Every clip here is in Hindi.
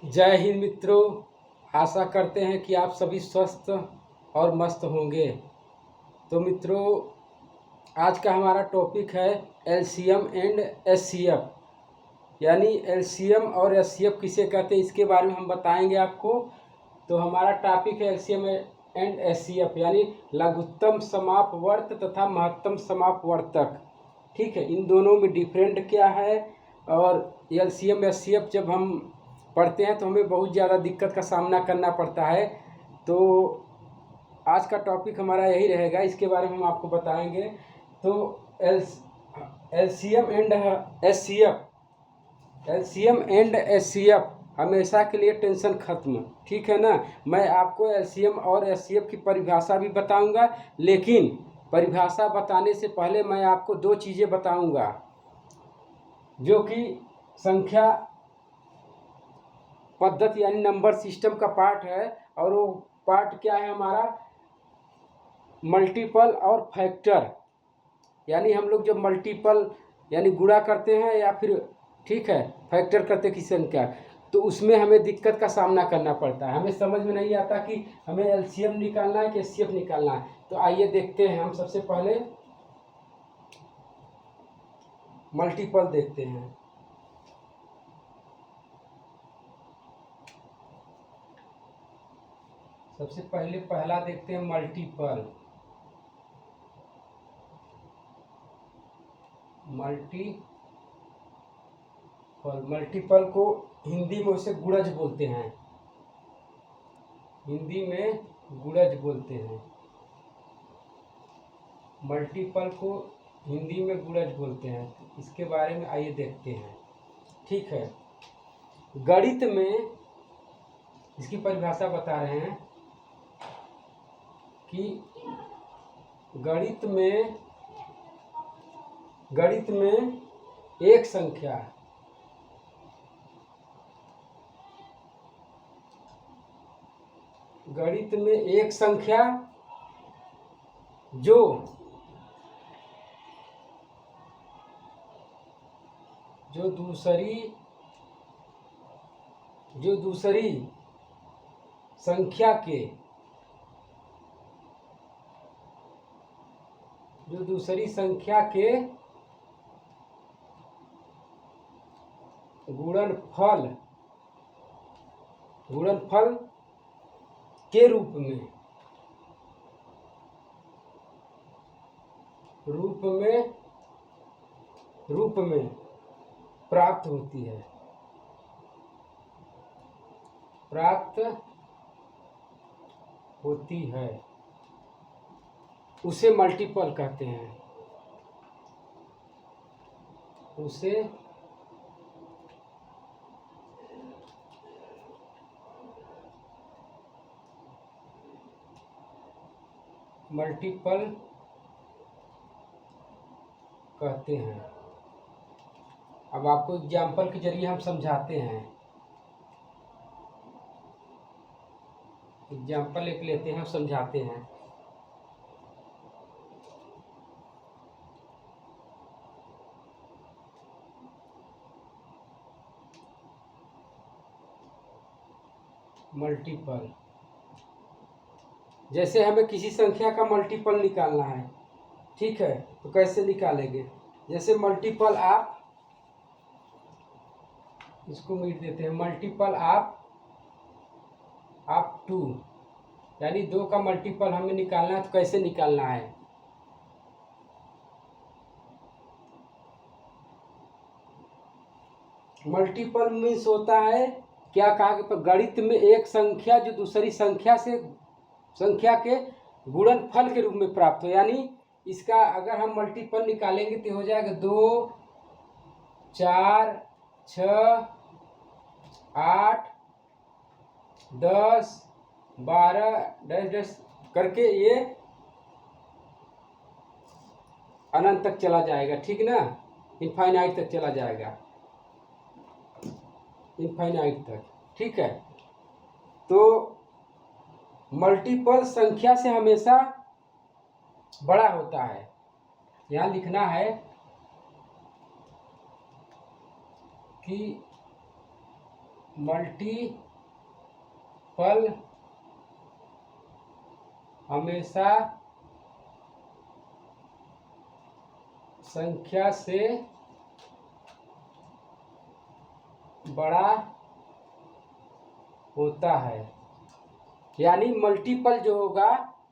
जय हिंद मित्रों। आशा करते हैं कि आप सभी स्वस्थ और मस्त होंगे। तो मित्रों, आज का हमारा टॉपिक है एलसीएम एंड एचसीएफ, यानी एलसीएम और एचसीएफ किसे कहते हैं इसके बारे में हम बताएंगे आपको। तो हमारा टॉपिक है एलसीएम एंड एचसीएफ, यानी लघुत्तम समापवर्त तथा महत्तम समापवर्तक। ठीक है, इन दोनों में डिफरेंट क्या है। और एलसीएम एचसीएफ जब हम पढ़ते हैं तो हमें बहुत ज़्यादा दिक्कत का सामना करना पड़ता है। तो आज का टॉपिक हमारा यही रहेगा, इसके बारे में हम आपको बताएंगे। तो एलसीएम एंड एचसीएफ हमेशा के लिए टेंशन खत्म। ठीक है ना। मैं आपको एलसीएम और एचसीएफ की परिभाषा भी बताऊंगा, लेकिन परिभाषा बताने से पहले मैं आपको दो चीज़ें बताऊंगा जो कि संख्या पद्धति यानी नंबर सिस्टम का पार्ट है। और वो पार्ट क्या है हमारा, मल्टीपल और फैक्टर। यानी हम लोग जब मल्टीपल यानी गुणा करते हैं या फिर ठीक है फैक्टर करते किसी संख्या, तो उसमें हमें दिक्कत का सामना करना पड़ता है। हमें समझ में नहीं आता कि हमें एलसीएम निकालना है कि एचसीएफ निकालना है। तो आइए देखते हैं, हम सबसे पहले मल्टीपल देखते हैं। सबसे पहले पहला देखते हैं मल्टीपल। मल्टीपल को हिंदी में उसे गुणज बोलते हैं। हिंदी में गुणज बोलते हैं। मल्टीपल को हिंदी में गुणज बोलते हैं। इसके बारे में आइए देखते हैं। ठीक है, गणित में इसकी परिभाषा बता रहे हैं कि गणित में एक संख्या जो दूसरी संख्या के गुणनफल के रूप में प्राप्त होती है उसे मल्टीपल कहते हैं। उसे मल्टीपल कहते हैं। अब आपको एग्जाम्पल के जरिए हम समझाते हैं। एग्जाम्पल एक लेते हैं, समझाते हैं। मल्टीपल, जैसे हमें किसी संख्या का मल्टीपल निकालना है, ठीक है, तो कैसे निकालेंगे। जैसे मल्टीपल आप इसको मिट देते हैं, मल्टीपल आप 2, यानी 2 का मल्टीपल हमें निकालना है। तो कैसे निकालना है, मल्टीपल मीन्स होता है क्या कहा कि गणित में एक संख्या जो दूसरी संख्या के गुणनफल के रूप में प्राप्त हो। यानी इसका अगर हम मल्टीपल निकालेंगे तो हो जाएगा 2, 4, 6, 8, 10, 12 डैश करके ये अनंत तक चला जाएगा। ठीक ना, इनफाइनाइट तक चला जाएगा, इनफाइनाइट तक। ठीक है, तो मल्टीपल संख्या से हमेशा बड़ा होता है। यहाँ लिखना है कि मल्टीपल हमेशा संख्या से बड़ा होता है। यानी मल्टीपल जो होगा,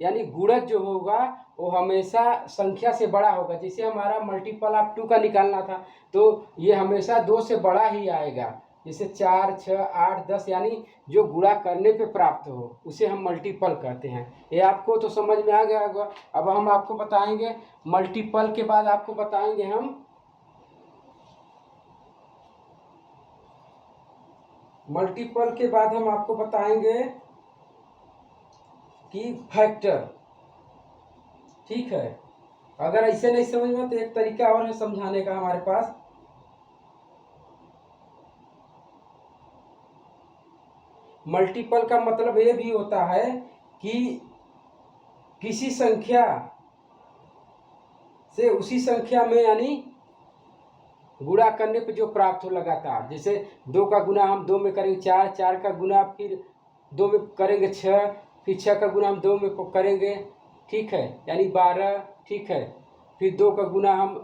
यानी गुणज जो होगा, वो हमेशा संख्या से बड़ा होगा। जैसे हमारा मल्टीपल ऑफ 2 का निकालना था, तो ये हमेशा 2 से बड़ा ही आएगा। जैसे 4, 6, 8, 10, यानी जो गुणा करने पे प्राप्त हो उसे हम मल्टीपल कहते हैं। ये आपको तो समझ में आ गया होगा। अब हम आपको बताएंगे मल्टीपल के बाद आपको बताएंगे हम मल्टीपल के बाद हम आपको बताएंगे कि फैक्टर। ठीक है, अगर ऐसे नहीं समझ में तो एक तरीका और है समझाने का हमारे पास। मल्टीपल का मतलब ये भी होता है कि किसी संख्या से उसी संख्या में यानी गुणा करने पे जो प्राप्त हो लगातार। जैसे 2 का गुना हम 2 में करेंगे 4, 4 का गुना फिर 2 में करेंगे 6, फिर 6 का गुना हम 2 में करेंगे, ठीक है, यानी 12, ठीक है, फिर 2 का गुना हम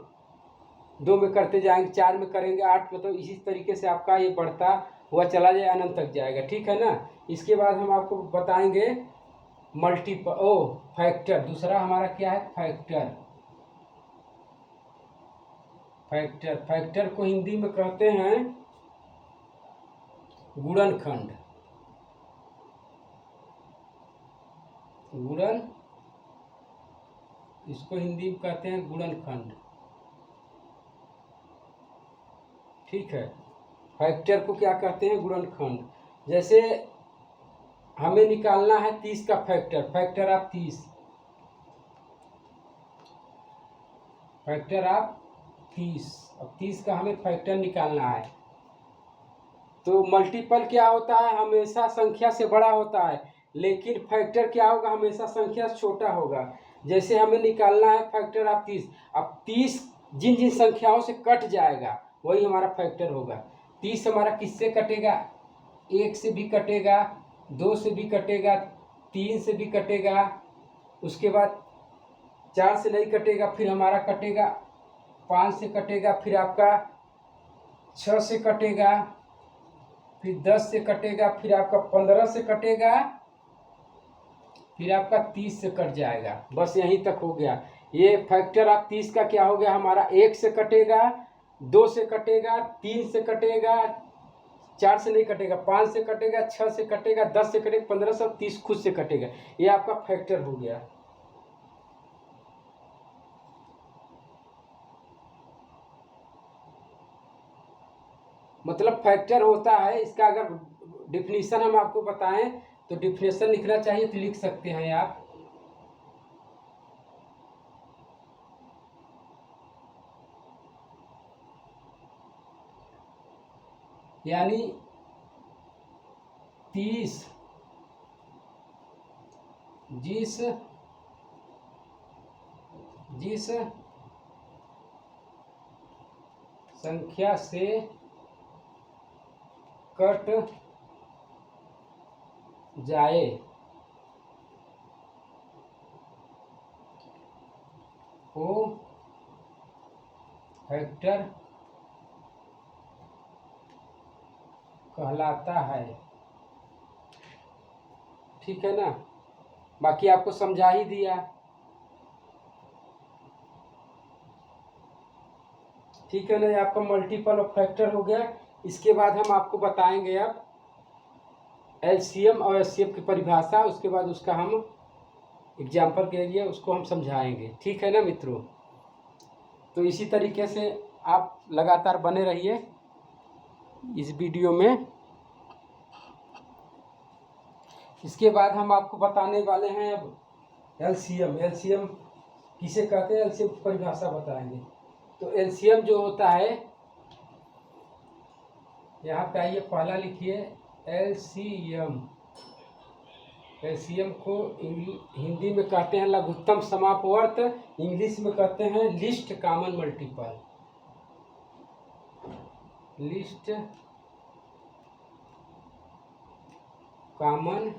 2 में करते जाएंगे, 4 में करेंगे 8, मतलब इसी तरीके से आपका ये बढ़ता हुआ चला जाए, अनंत तक जाएगा। ठीक है ना। इसके बाद हम आपको बताएंगे फैक्टर। दूसरा हमारा क्या है? फैक्टर। फैक्टर फैक्टर को हिंदी में कहते हैं गुणनखंड। इसको हिंदी में कहते हैं गुणनखंड। ठीक है, फैक्टर को क्या कहते हैं? गुणनखंड। जैसे हमें निकालना है 30 का factor, factor of 30, factor of 30। अब 30 का हमें फैक्टर निकालना है। तो मल्टीपल क्या होता है? हमेशा संख्या से बड़ा होता है, लेकिन फैक्टर क्या होगा? हमेशा संख्या से छोटा होगा। जैसे हमें निकालना है फैक्टर ऑफ 30। अब 30 जिन जिन संख्याओं से कट जाएगा वही हमारा फैक्टर होगा। 30 हमारा किससे कटेगा? 1 से भी कटेगा, 2 से भी कटेगा, 3 से भी कटेगा, उसके बाद 4 से नहीं कटेगा, फिर हमारा कटेगा 5 से कटेगा, फिर आपका 6 से कटेगा, फिर 10 से कटेगा, फिर आपका 15 से कटेगा, फिर आपका 30 से कट जाएगा। बस यहीं तक हो गया। ये फैक्टर ऑफ 30 का क्या हो गया? हमारा 1 से कटेगा, 2 से कटेगा, 3 से कटेगा, 4 से नहीं कटेगा, 5 से कटेगा, 6 से कटेगा, 10 से कटेगा, 15 से, 30 खुद से कटेगा। ये आपका फैक्टर हो गया। मतलब फैक्टर होता है, इसका अगर डिफिनीशन हम आपको बताएं तो डिफिनीशन लिखना चाहिए तो लिख सकते हैं आप। यानी 30 जिस संख्या से कट जाए वो फैक्टर कहलाता है। ठीक है ना। बाकी आपको समझा ही दिया। ठीक है ना, ये आपका मल्टीपल ऑफ फैक्टर हो गया। इसके बाद हम आपको बताएंगे अब एलसीएम और एचसीएफ की परिभाषा। उसके बाद उसका हम एग्जाम्पल के लिए उसको हम समझाएंगे। ठीक है ना मित्रों। तो इसी तरीके से आप लगातार बने रहिए इस वीडियो में। इसके बाद हम आपको बताने वाले हैं अब एलसीएम। एलसीएम किसे कहते हैं? एलसीएम की परिभाषा बताएंगे। तो एलसीएम जो होता है, यहाँ पे आइए, पहला लिखिए एलसीएम। एलसीएम को हिंदी में कहते हैं लघुत्तम समापवर्त, इंग्लिश में कहते हैं least common multiple. Least common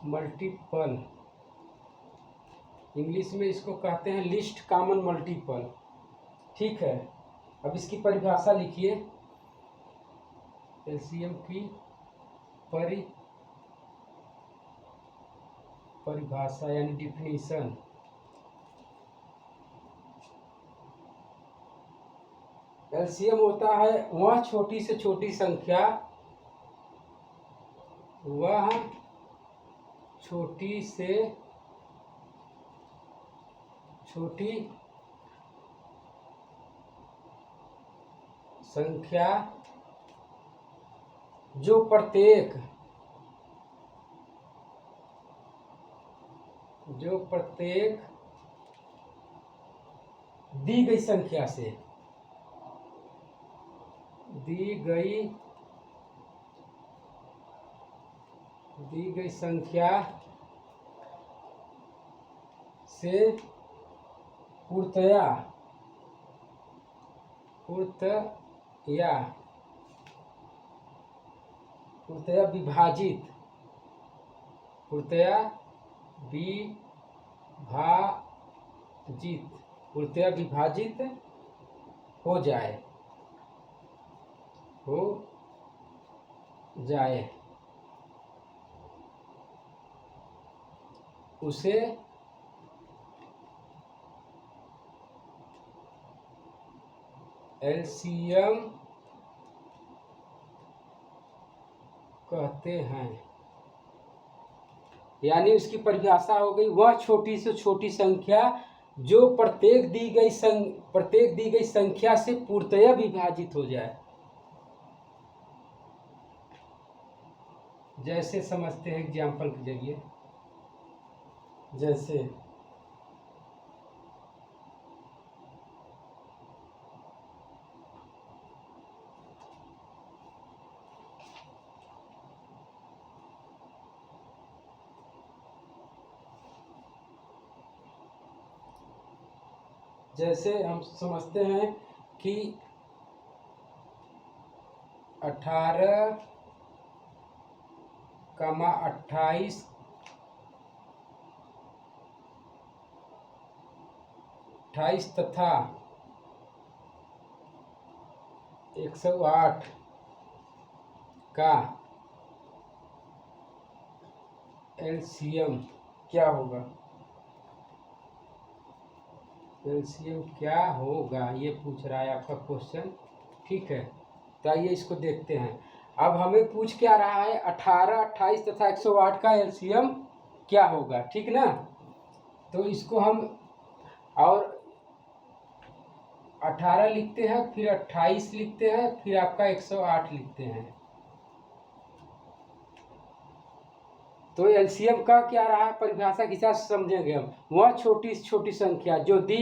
multiple, English में इसको कहते हैं लिस्ट कॉमन मल्टीपल। ठीक है, अब इसकी परिभाषा लिखिए। एलसीएम की परिभाषा यानी डिफिनीशन। एलसीएम होता है वह छोटी से छोटी संख्या, वह छोटी से छोटी संख्या जो प्रत्येक दी गई संख्या से दी गई संख्या से पूर्णतया विभाजित हो जाए उसे एलसीएम कहते हैं। यानी उसकी परिभाषा हो गई वह छोटी से छोटी संख्या जो प्रत्येक दी गई संख्या से पूर्णतया विभाजित हो जाए। जैसे समझते हैं एग्जाम्पल के जरिए, जैसे हम समझते हैं कि 18, 28 तथा 108 का एलसीएम क्या होगा? एलसीएम क्या होगा ये पूछ रहा है आपका क्वेश्चन। ठीक है, तो आइए इसको देखते हैं। अब हमें पूछ क्या रहा है, 18, 28 तथा 108 का एलसीएम क्या होगा। ठीक ना, तो इसको हम और 18 लिखते हैं, फिर 28 लिखते हैं, फिर आपका 108 लिखते हैं। तो एलसीएम का क्या रहा परिभाषा के साथ समझेंगे हम। वह छोटी से छोटी संख्या जो दी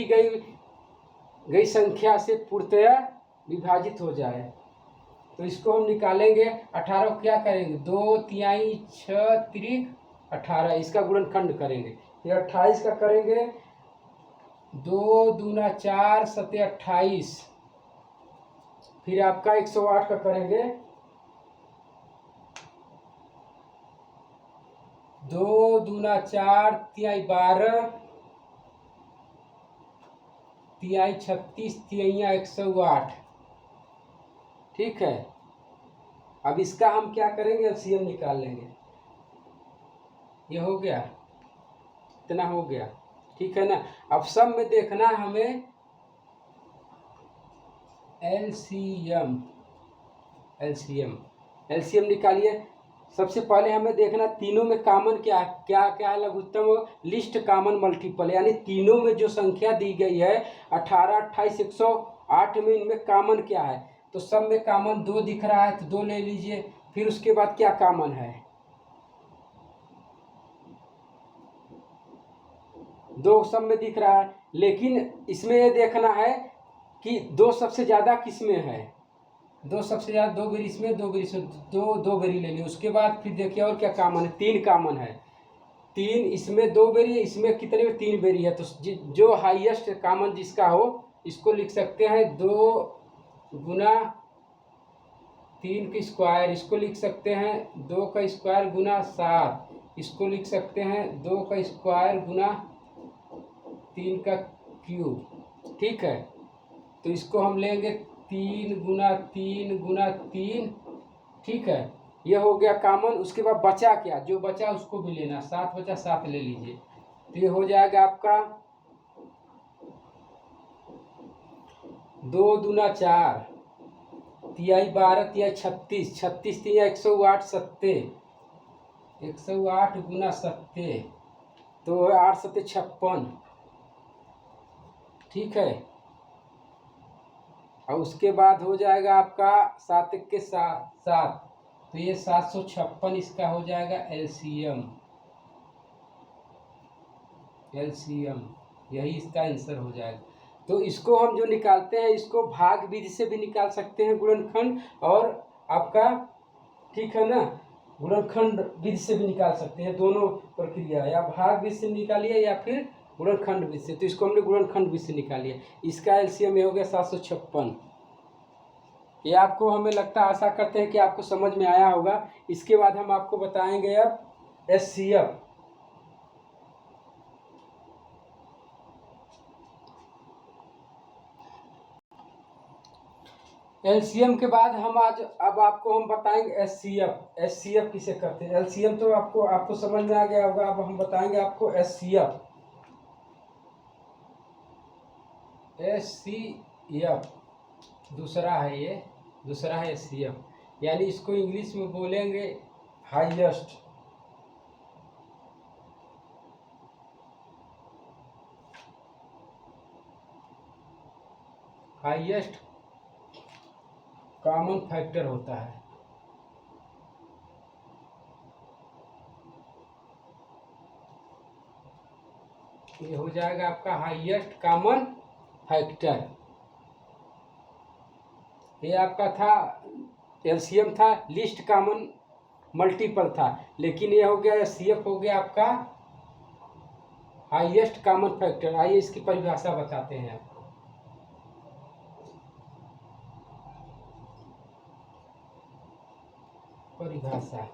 गई संख्या से पूर्णतया विभाजित हो जाए। तो इसको हम निकालेंगे। 18 को क्या करेंगे, 2 तिहाई 6 त्रिक 18, इसका गुणनखंड करेंगे। फिर 28 का करेंगे, 2 दूना 4 सते 28। फिर आपका 108 का करेंगे, 2 दूना 4 तिहाई 12 तिहाई 36 तिहाइया 108। ठीक है, अब इसका हम क्या करेंगे, एलसीएम निकाल लेंगे। ये हो गया, इतना हो गया। ठीक है ना, अब सब में देखना हमें एलसीएम निकालिए। सबसे पहले हमें देखना तीनों में कॉमन क्या है। लघुत्तम लिस्ट कॉमन मल्टीपल, यानी तीनों में जो संख्या दी गई है 18, 28, 108 में, इनमें कॉमन क्या है। तो सब में कॉमन 2 दिख रहा है, तो 2 ले लीजिए। फिर उसके बाद क्या कॉमन है, 2 सब में दिख रहा है। लेकिन इसमें ये देखना है कि 2 सबसे ज़्यादा किस में है। 2 सबसे ज़्यादा 2 बेरी इसमें, 2 बेरी इसमें, 2 बेरी ले ली। उसके बाद फिर देखिए और क्या कॉमन है, 3 कॉमन है। 3 इसमें 2 बेरी है, इसमें कितने में 3 बेरी है। तो जो हाईएस्ट कॉमन जिसका हो, इसको लिख सकते हैं 2 गुना 3 का स्क्वायर, इसको लिख सकते हैं 2 का स्क्वायर गुना 7, इसको लिख सकते हैं 2 का स्क्वायर गुना 3 का क्यूब। ठीक है, तो इसको हम लेंगे 3 गुना 3 गुना 3। ठीक है, ये हो गया कॉमन। उसके बाद बचा क्या, जो बचा उसको भी लेना, 7 बचा 7 ले लीजिए। तो ये हो जाएगा आपका 2 दूना 4, तिहाई 12, तिहाई 36, 36 तिया 108 सत्ते, 108 गुना सत्ते, तो 8 सत्ते 56। ठीक है, और उसके बाद हो जाएगा आपका 7 के 7 7, तो ये 756 इसका हो जाएगा एलसीएम। एलसीएम यही इसका आंसर हो जाएगा। तो इसको हम जो निकालते हैं, इसको भाग विधि से भी निकाल सकते हैं गुणनखंड, और आपका ठीक है ना, गुणनखंड विधि से भी निकाल सकते हैं। दोनों प्रक्रिया, या भाग विधि से निकालिए या फिर गुणनखंड विधि से। तो इसको हमने गुणनखंड विधि से निकालिए। इसका एलसीएम ये हो गया 756। ये आपको, हमें लगता है, आशा करते हैं कि आपको समझ में आया होगा। इसके बाद हम आपको बताएंगे अब एचसीएफ। एलसीएम के बाद हम अब आपको हम बताएंगे एचसीएफ। एचसीएफ किसे कहते हैं? एलसीएम तो आपको समझ में आ गया होगा। अब हम बताएंगे आपको एचसीएफ। एचसीएफ दूसरा है, ये दूसरा है एचसीएफ, यानी इसको इंग्लिश में बोलेंगे हाईएस्ट। हाईएस्ट कॉमन फैक्टर होता है। ये हो जाएगा आपका हाईएस्ट कॉमन फैक्टर। ये आपका था एलसीएम, था लीस्ट कॉमन मल्टीपल था, लेकिन ये हो गया एचसीएफ, हो गया आपका हाईएस्ट कॉमन फैक्टर। आइए इसकी परिभाषा बताते हैं आपको। परिभाषा,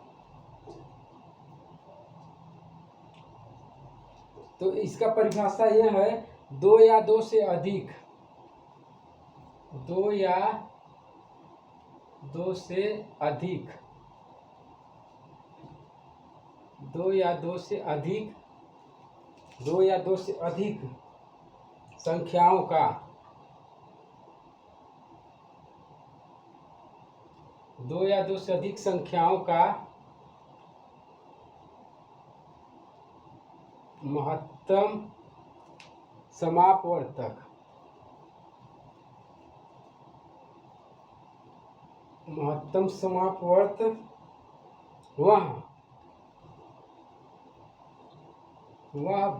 तो इसका परिभाषा यह है, 2 या 2 से अधिक, 2 या 2 से अधिक, 2 या 2 से अधिक, 2 या 2 से अधिक संख्याओं का, 2 या 2 से अधिक संख्याओं का महत्तम समापवर्तक, महत्तम समापवर्त वह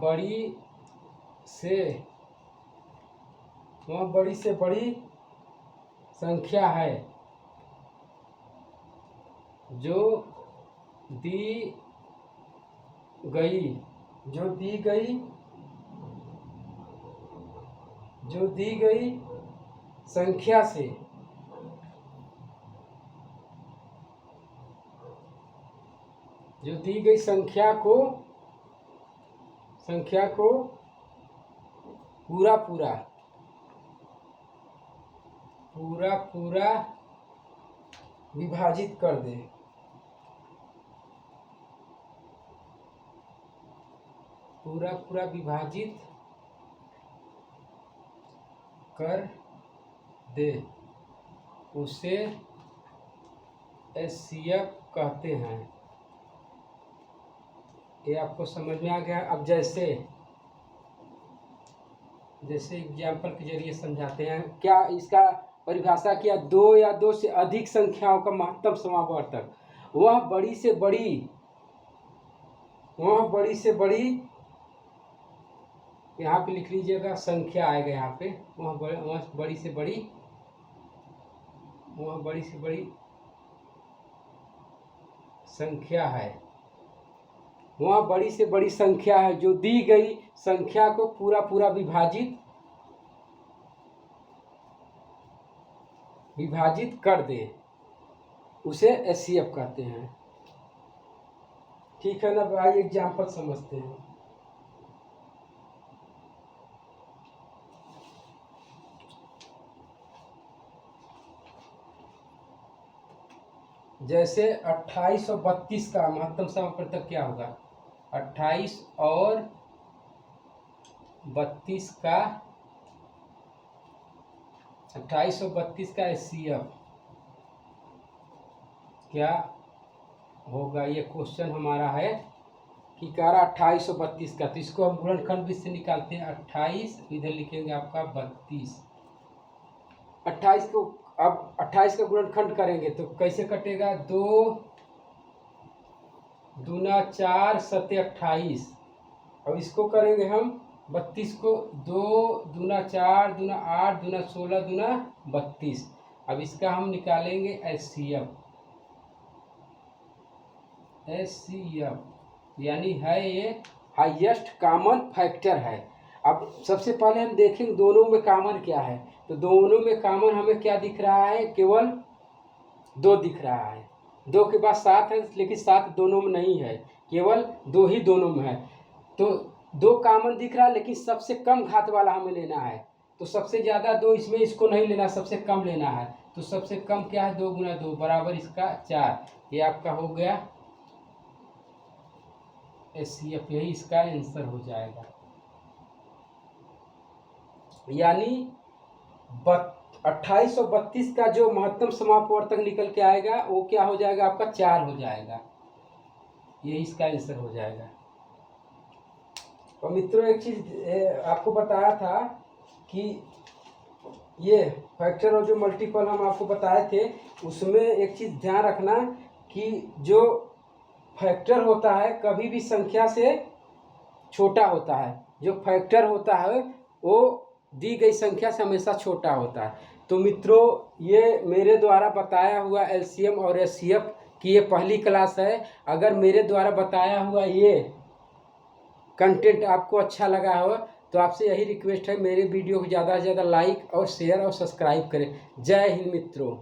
बड़ी से बड़ी संख्या है जो दी गई संख्या से संख्या को पूरा विभाजित कर दे। पूरा विभाजित कर दे, उसे एचसीएफ कहते हैं। ये आपको समझ में आ गया। अब जैसे एग्जाम्पल के जरिए समझाते हैं। क्या इसका परिभाषा किया, 2 या 2 से अधिक संख्याओं का महत्तम समापवर्तक वह बड़ी से बड़ी, यहाँ पे लिख लीजिएगा, संख्या आएगा यहाँ पे, वह बड़ी से बड़ी संख्या है, वह बड़ी से बड़ी संख्या है जो दी गई संख्या को पूरा विभाजित कर दे। उसे HCF कहते हैं। ठीक है ना भाई, एग्जाम्पल समझते हैं। जैसे 28 और 32 का महत्तम समापवर्तक क्या होगा? 28 और 32 का 28 और 32 का HCF क्या होगा? ये क्वेश्चन हमारा है कि कह रहा 28 और 32 का, तो इसको हम गुणनखंड भी से निकालते हैं। 28 इधर लिखेंगे आपका 32। 28 को अब 28 का गुणनखंड करेंगे तो कैसे कटेगा? 2 दूना 4 सत्ते 28। अब इसको करेंगे हम 32 को, 2 दूना 4 दूना 8 दूना 16 दूना 32। अब इसका हम निकालेंगे HCF। यानी है ये हाईएस्ट कॉमन फैक्टर है। अब सबसे पहले हम देखेंगे दोनों में कॉमन क्या है। तो दोनों में कॉमन हमें क्या दिख रहा है? केवल 2 दिख रहा है। 2 के बाद 7 है, लेकिन 7 दोनों में नहीं है, केवल 2 ही दोनों में है। तो 2 कॉमन दिख रहा है, लेकिन सबसे कम घात वाला हमें लेना है। तो सबसे ज़्यादा 2 इसमें, इसको नहीं लेना, सबसे कम लेना है। तो सबसे कम क्या है? 2 गुना 2 बराबर इसका 4। ये आपका हो गया HCF। यही इसका आंसर हो जाएगा। यानी 28 और 32 का जो महत्तम समापवर्तक निकल के आएगा वो क्या हो जाएगा? आपका 4 हो जाएगा। ये इसका आंसर हो जाएगा। और मित्रों एक चीज़ आपको बताया था कि ये फैक्टर और जो मल्टीपल हम आपको बताए थे, उसमें एक चीज़ ध्यान रखना कि जो फैक्टर होता है कभी भी संख्या से छोटा होता है। जो फैक्टर होता है वो दी गई संख्या से हमेशा छोटा होता है। तो मित्रों ये मेरे द्वारा बताया हुआ LCM और HCF की ये पहली क्लास है। अगर मेरे द्वारा बताया हुआ ये कंटेंट आपको अच्छा लगा हो तो आपसे यही रिक्वेस्ट है, मेरे वीडियो को ज़्यादा से ज़्यादा लाइक और शेयर और सब्सक्राइब करें। जय हिंद मित्रों।